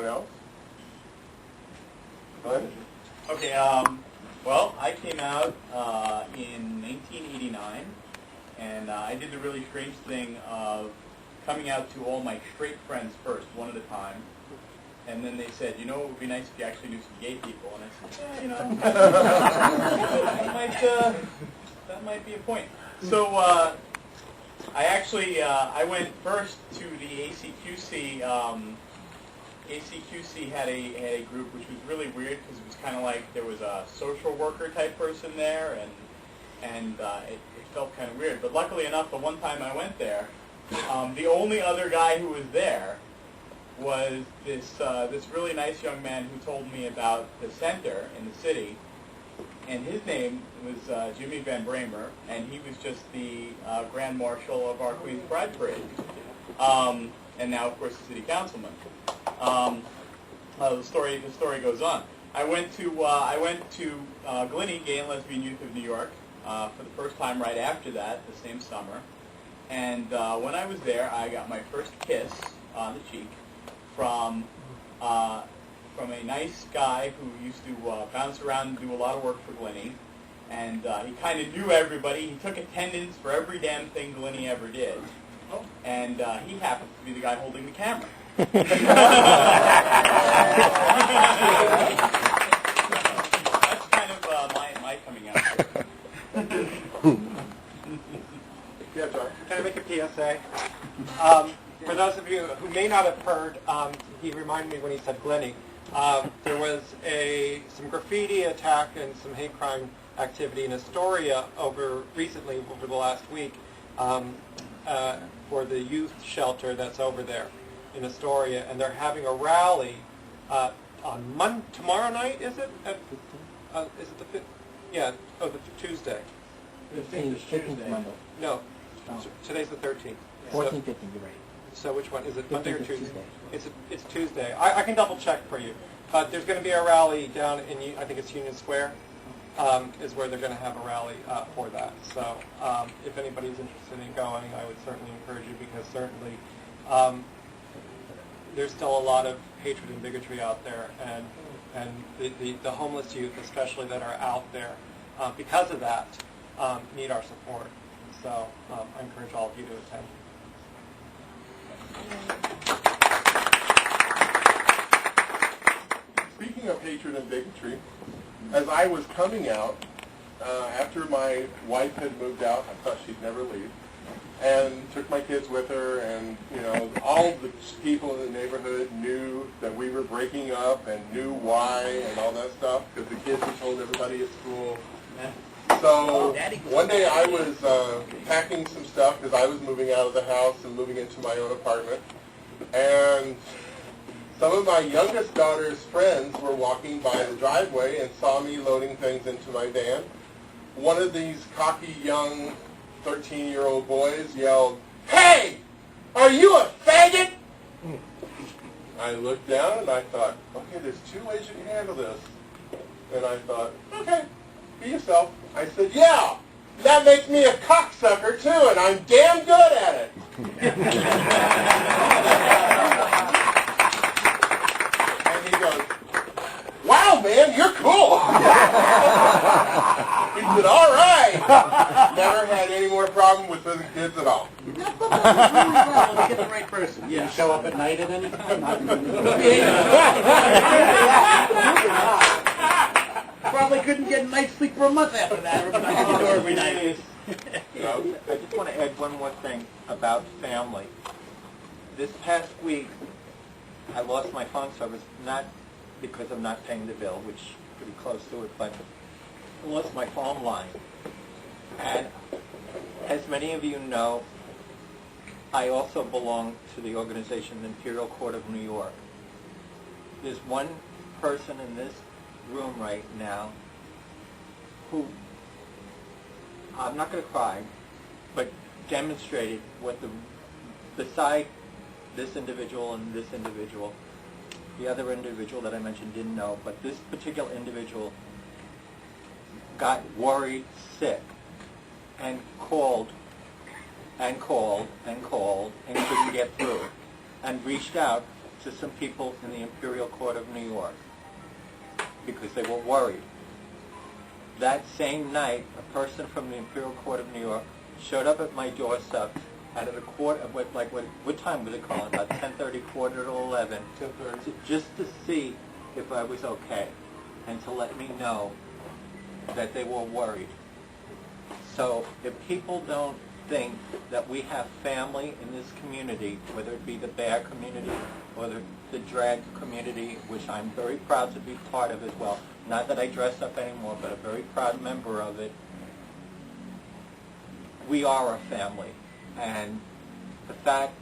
else? Go ahead. Okay, well, I came out in 1989, and I did the really strange thing of coming out to all my straight friends first, one at a time. And then they said, you know, it would be nice if you actually knew some gay people. And I said, yeah, you know, that might be a point. So I went first to the ACQC. ACQC had a group which was really weird because it was kind of like there was a social worker type person there, and it felt kind of weird. But luckily enough, the one time I went there, the only other guy who was there was this really nice young man who told me about the center in the city, and his name was Jimmy Van Bramer, and he was just the Grand Marshal of our Queen's Pride Parade, and now of course the city councilman. The story goes on. I went to Glenny, Gay and Lesbian Youth of New York, for the first time right after that, the same summer. And when I was there, I got my first kiss on the cheek from a nice guy who used to bounce around and do a lot of work for Glenny. And he kind of knew everybody. He took attendance for every damn thing Glenny ever did. And he happened to be the guy holding the camera. That's kind of my coming out. Yeah, John. Can I make a PSA? For those of you who may not have heard, he reminded me when he said Glenny, there was some graffiti attack and some hate crime activity in Astoria recently over the last week for the youth shelter that's over there in Astoria, and they're having a rally on tomorrow night. Is it? Is it the 5th? Yeah. Oh, the Tuesday. 15th Monday. No. Today's the 13th. 14th, 15th, you're right. So which one? Is it Monday or 15th is Tuesday? Tuesday. It's Tuesday. I can double check for you. But there's going to be a rally down in, I think it's Union Square, is where they're going to have a rally for that. So if anybody's interested in going, I would certainly encourage you, because certainly there's still a lot of hatred and bigotry out there, and the homeless youth especially that are out there because of that need our support. So I encourage all of you to attend. Speaking of hatred and bigotry, as I was coming out, after my wife had moved out, I thought she'd never leave, and took my kids with her, and all the people in the neighborhood knew that we were breaking up and knew why and all that stuff, because the kids had told everybody at school. So one day I was packing some stuff because I was moving out of the house and moving into my own apartment, and some of my youngest daughter's friends were walking by the driveway and saw me loading things into my van. One of these cocky young 13-year-old boys yelled, "Hey, are you a faggot?" I looked down and I thought, okay, there's two ways you can handle this. And I thought, okay, be yourself. I said, yeah, that makes me a cocksucker too, and I'm damn good at it. And he goes, wow, man, you're cool. He said, all right. Never had any more problem with the kids at all. Get the right person. You show up at night at any time? Probably couldn't get a night's sleep for a month after that. Every night. I just want to add one more thing about family. This past week, I lost my phone service, not because I'm not paying the bill, which is pretty close to it, but I lost my phone line. And as many of you know, I also belong to the organization, the Imperial Court of New York. There's one person in this room right now who, I'm not going to cry, but demonstrated what beside this individual and this individual, the other individual that I mentioned didn't know, but this particular individual got worried sick and called and called and called and couldn't get through, and reached out to some people in the Imperial Court of New York because they were worried. That same night, a person from the Imperial Court of New York showed up at my doorstep at a quarter, what time was it calling? About 10:30, quarter to 11, 10:30. just to see if I was okay and to let me know that they were worried. So if people don't think that we have family in this community, whether it be the bear community or the drag community, which I'm very proud to be part of as well, not that I dress up anymore, but a very proud member of it, we are a family. And the fact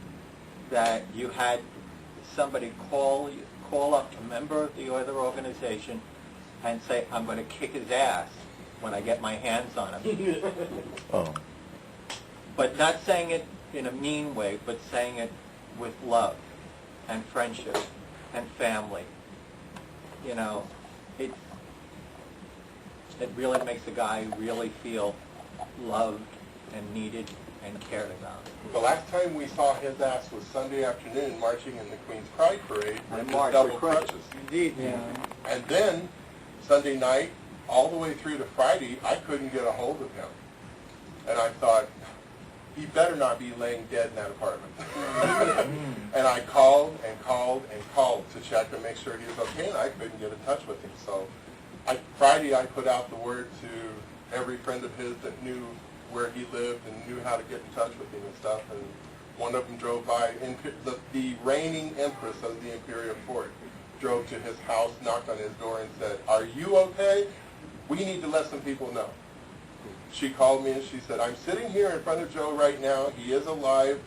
that you had somebody call up a member of the other organization and say, I'm going to kick his ass when I get my hands on him. Oh. But not saying it in a mean way, but saying it with love and friendship and family. You know, it really makes a guy really feel loved and needed and cared about. The last time we saw his ass was Sunday afternoon marching in the Queen's Pride Parade with his March, double with crutches. Indeed. Yeah. And then, Sunday night, all the way through to Friday, I couldn't get a hold of him. And I thought, he better not be laying dead in that apartment. And I called and called and called to check and make sure he was okay, and I couldn't get in touch with him. So Friday I put out the word to every friend of his that knew where he lived and knew how to get in touch with him and stuff. And one of them drove by, the reigning empress of the Imperial Court drove to his house, knocked on his door and said, "Are you okay? We need to let some people know." She called me and she said, "I'm sitting here in front of Joe right now. He is alive,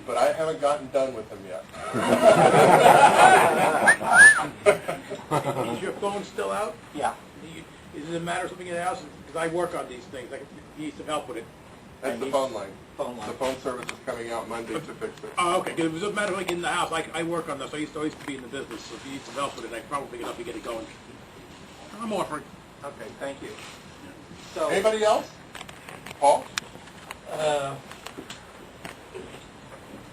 but I haven't gotten done with him yet." Is your phone still out? Yeah. Is it a matter of something in the house? Because I work on these things. I can need some help with it. That's the phone line. Phone line. The phone service is coming out Monday to fix it. Oh, okay. Because if it's a matter of like in the house, I work on this. I used to be in the business. So if you need some help with it, I probably can help you get it going. I'm offering. Okay, thank you. So, Anybody else? Paul?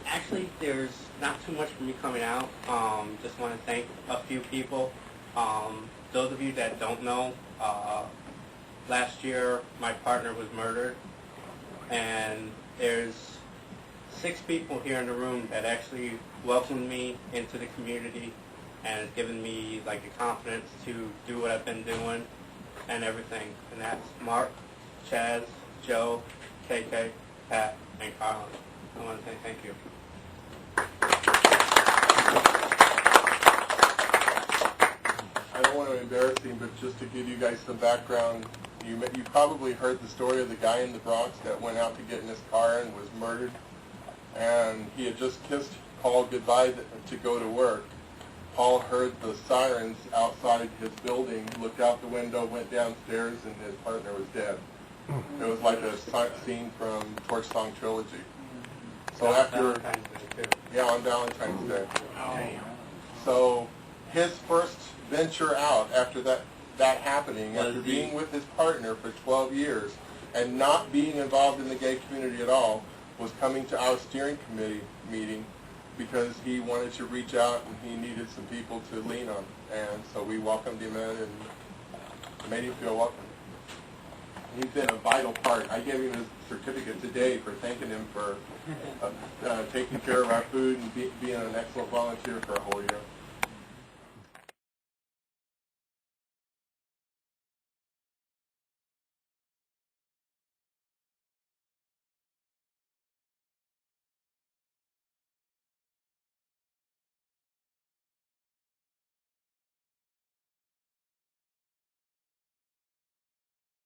Actually, there's not too much for me coming out. Just want to thank a few people. Those of you that don't know, last year my partner was murdered, and there's 6 people here in the room that actually welcomed me into the community and has given me like the confidence to do what I've been doing and everything. And that's Mark, Chaz, Joe, KK, Pat, and Colin. I want to say thank you. I don't want to embarrass him, but just to give you guys some background, you probably heard the story of the guy in the Bronx that went out to get in his car and was murdered. And he had just kissed Paul goodbye to go to work. Paul heard the sirens outside his building, looked out the window, went downstairs, and his partner was dead. It was like a scene from Torch Song Trilogy. So after, Valentine's Day, too. yeah, on Valentine's Day. So his first venture out after that happening, after being with his partner for 12 years and not being involved in the gay community at all, was coming to our steering committee meeting because he wanted to reach out and he needed some people to lean on. And so we welcomed him in and made him feel welcome. He's been a vital part. I gave him his certificate today for thanking him for taking care of our food and being an excellent volunteer for a whole year.